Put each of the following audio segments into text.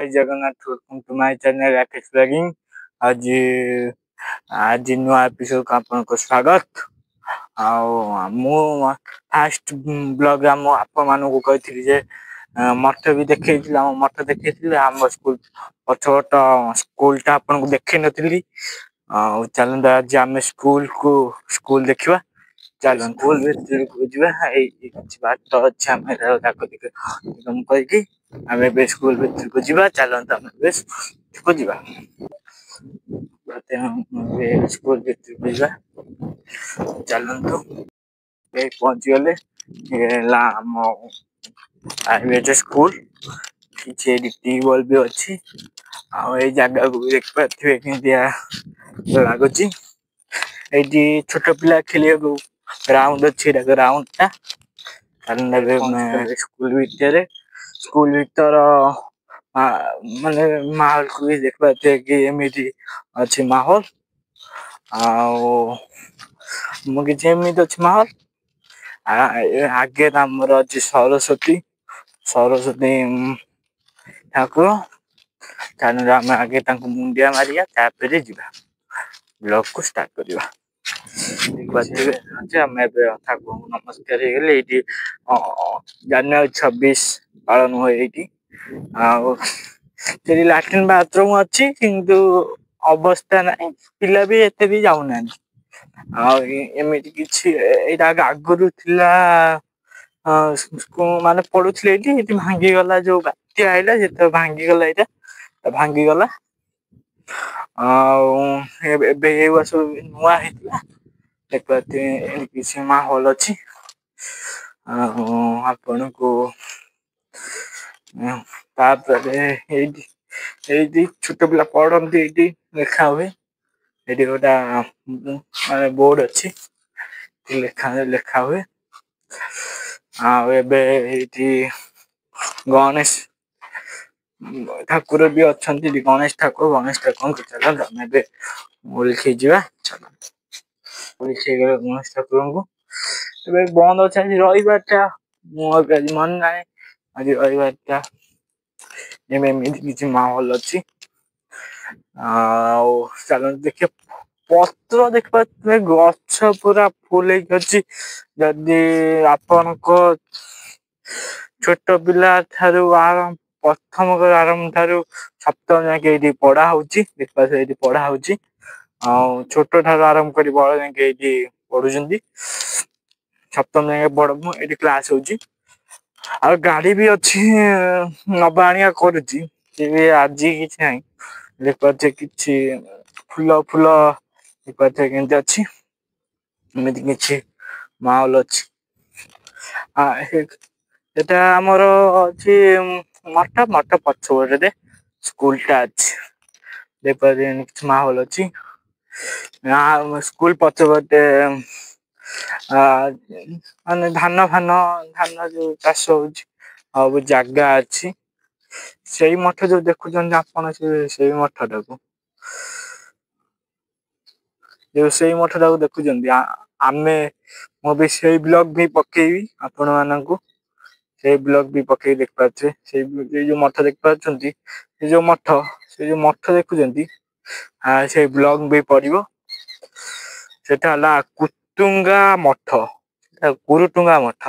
जय Jagannath welcome to my channel Rakesh blogging. आज आज नुआ एपिसोड को आपको स्वागत। फास्ट ब्लॉग आप मानू कही जे मठ भी देखे मठ देखे आम स्कूल पछवट स्कूल आपको देखे नी। चलते आज आम स्कूल देखा। चल स्कूल भीतर को बात अच्छे आम कहीकि आम स्कूल भीतर को जा चलते को जा स्कूल भीतर को जा चलतु पहुंची गले प्राइवेट स्कूल किसी ट्यूबवेल भी अच्छी जगह को देख पारे लगुच ये छोट पिला खेल ग्राउंड अच्छी ग्राउंड टा स्कूल भीतर माने माहौल को भी देख पाते कि एमती अच्छी माहौल मुझे अच्छी माहौल आगे आमर अच्छी सरस्वती ठाकुर चल आम आगे मुंडिया मारिया तापर जा ब्लॉग को स्टार्ट करवा। ठाकुर नमस्कार जानुरी 26 पालन हुए लाट्रिन बाथरूम अच्छी किंतु अवस्था ना पिला भी एते भी जाऊना एमती किसी आगुरी माने पढ़ुले ये भांगीगला जो बात्या आईला जो भांगीगला यहाँ भांगीगला सब नुआ देखा किसी माहौल अच्छी आपन को छोट पिला पढ़ती ये लिखा हुए ये गोटा माने बोर्ड अच्छी लिखा हुए गणेश ठाकुर भी अच्छा गणेश ठाकुर चल लिखी जा लिखी गणेश ठाकुर को बंद अच्छे आज रविवार मन ना आज रविवार किसी माहौल अच्छी चल देख पत्र देख पारे गछ पूरा फुल अच्छी जदि आपण को छोट पिला आरंभ प्रथम आरंभ ठारू सप्तम जाके पढ़ा हो देख पारे पढ़ा हो छोट ठार आरंभ कर बड़ जाके पढ़ुं सप्तम जाके पढ़ ये क्लास हो गाड़ी भी अच्छी नबा आनिया करुच्ची आज कि ना देख पारे कि फूल फूल देख पारे के अच्छी एमती किसी माहौल अच्छी आमर अच्छी मठ मठ पछपटे स्कूल टा अच्छी देख पारे किसी माहौल अच्छी स्कूल पछपटे माने धान फान धान जो चाष हो जगह अच्छी से मठ जो देखुं आप मठ टाक देखुं आमे मुझे से ब्लॉग भी पकेबी आपण मानू से ब्लॉग भी पके देख पारे जो मठ देख पारे जो मठ देखुं से ब्लॉग भी पड़ो सेटा कुतुंगा मठ कुरुटुंगा मठ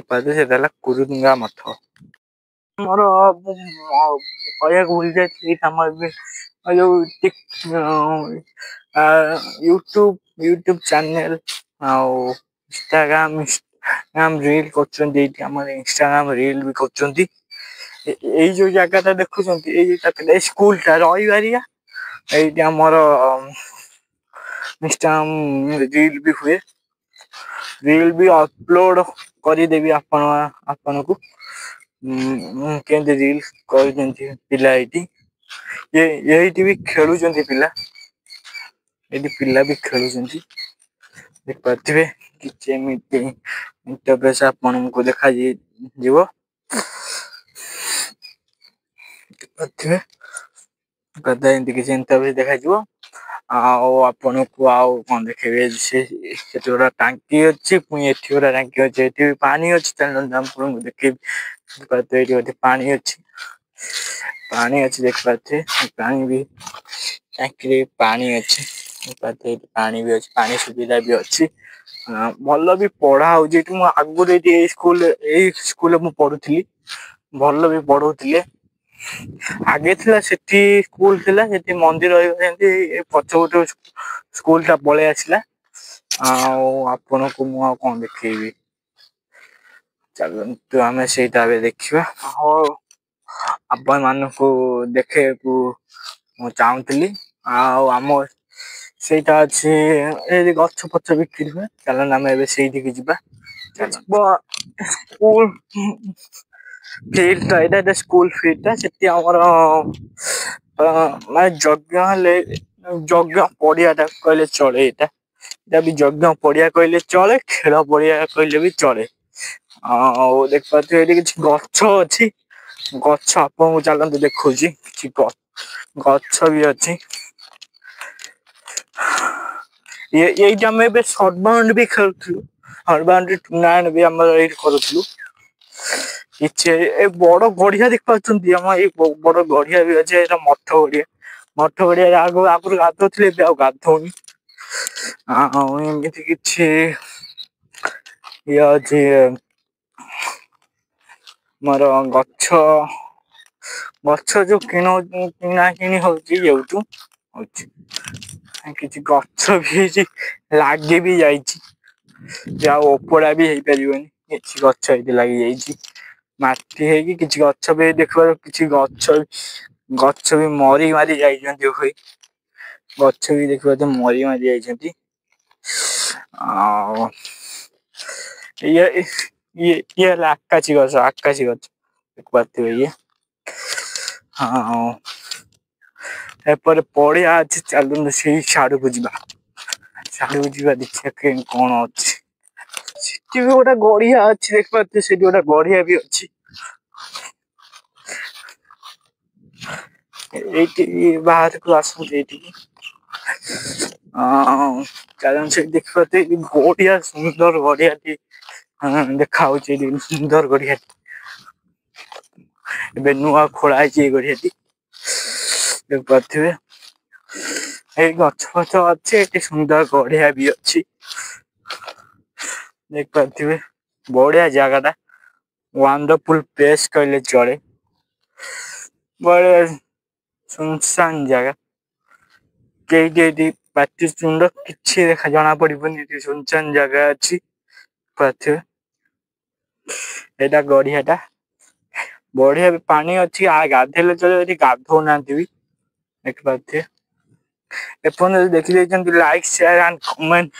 पारे कुरुटुंगा मठ मोर कह भूल जाए जो यूट्यूब चैनल इंस्टाग्राम रील कर इंस्टाग्राम रील भी कर जो जगह देखुं स्कूल टा रही आमर इंस्टाग्राम रील भी हुए रील भी अपलोड करदेवी आपन को केंद्र रील कर पिला ये भी खेलुं पिला ये पिला भी खेलुं देख पारे कि इंटरफेस आपन को देखा किसी इंटरफेस देखा आपको आउ कौन देखे से गोटा टांकी अच्छी पुणी एटी गोटा टांकी अच्छे ये पानी अच्छी चलो देखे पानी अच्छी देख पारे पानी भी टांकी पानी अच्छी पानी भी अच्छी पानी सुविधा भी अच्छी भल भी पढ़ा हो आगुरी स्कूल पढ़ुली भल भी पढ़ौले आगे थिला सेठी स्कूल थिला सेठी मंदिर पछ गोटे स्कूल टा पलि आसला आपन को मु कौन देखी चलते आम से देखा आपण मान को देखे चाहूली आम सेटा अच्छे गछ पछ बिक्री हुए चलन आम से जा स्कूल फील्ड स्कूल फील्ड से मैं यज्ञ पड़िया कहले चले यहाँ भी यज्ञ पड़िया कहले चले खेल पड़िया कहले भी चले देख पारे कि गछ अच्छी गछ आपको चलते देखा गछ भी अच्छी ये सर्ट बाउंड भी खेलु सर्ट बाउंड टूर्नामेंट भी आम करूँ बड़ गढ़िया देख पार्टी बड़ गढ़िया भी अच्छे मठ गढ़िया आगुरी गाधोले गाधोनी एमती कि मोर गछ गछ जो किना कि गछ भी लगे भी जापड़ा भी हो पार गछ लगी जा माटी है कि गछ भी देख कि गछ भी मरी मारी जाइए गछ भी देख मरी मारी जाइए ये आकाशी गछ देख पारे ये हाँ पड़िया अच्छे चलते से साड़ को जा देखिए कौन अच्छी भी गोटे गढ़िया अच्छी देख पारे से गोटे गढ़िया भी अच्छी बाहर को आसते चलन से देख पारे गढ़िया सुंदर गढ़िया देखा सुंदर गढ़िया नुआ खोला गढ़िया देख पारे गछ फच अच्छे सुंदर गढ़िया भी अच्छी देख पारे बढ़िया जगह वंडरफुल प्लेस कहले चले बड़े सुनसान जगह कई पाटी चुंड कि देखा जना पड़े सुनसान जगह अच्छी एटा गढ़िया बढ़िया पानी अच्छी गाधेले चले गाधो ना भी देख पारे एपन देखी लाइक शेयर एंड कमेंट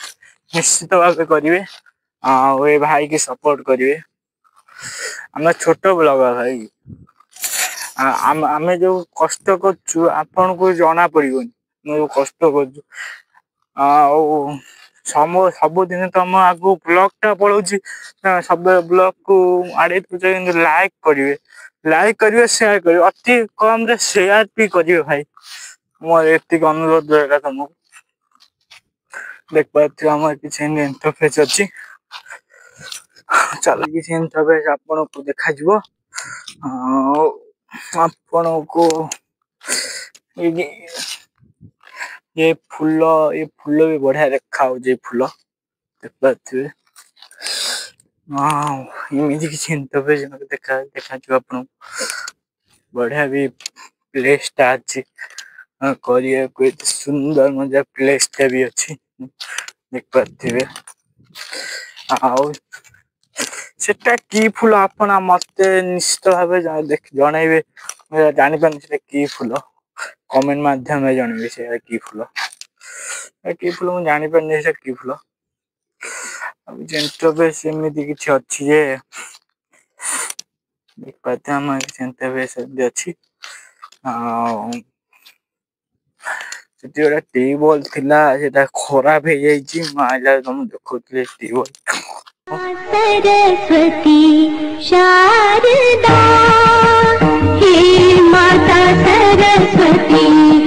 निश्चित भाव करेंगे ये भाई की सपोर्ट करेंगे आम छोट ब्लॉगर भाई आम जो कष्ट कर आपन को जना पड़ोनी जो कष्ट कर सबुदिन तुम आगु ब्लॉग टा पड़ो सब ब्लॉग को आड़े लाइक करेंगे शेयर करेंगे अति कम रे शेयर भी करेंगे भाई मोर एतिक अनुरोध रहेगा तुमको देख पारे आम किसी इंटरफेस अच्छी चलो किसी इंटरफेस आपन को देखा आपन को ये फूल भी बढ़िया देखा फूल देख पारे एमती किसी इंटरफेस देखा आप बढ़िया भी प्लेस टा अच्छी कर सुंदर मजा प्लेस टा भी अच्छी देख पारे सेटा की फूल आपन मत निश्चित भाव जनइबे जानी पारे कि फूल कमेंट माध्यम जनइबे से कि फूल मुझे जानी पारे से कि फूल इंटरफेस एमती कि अच्छी देख पाते हम इंटरफेस अच्छी गोटे ट्यूबवेल थिला खराब हो जाइए तुम देखुले ट्यूबवेल सरस्वती शारदा हे माता सरस्वती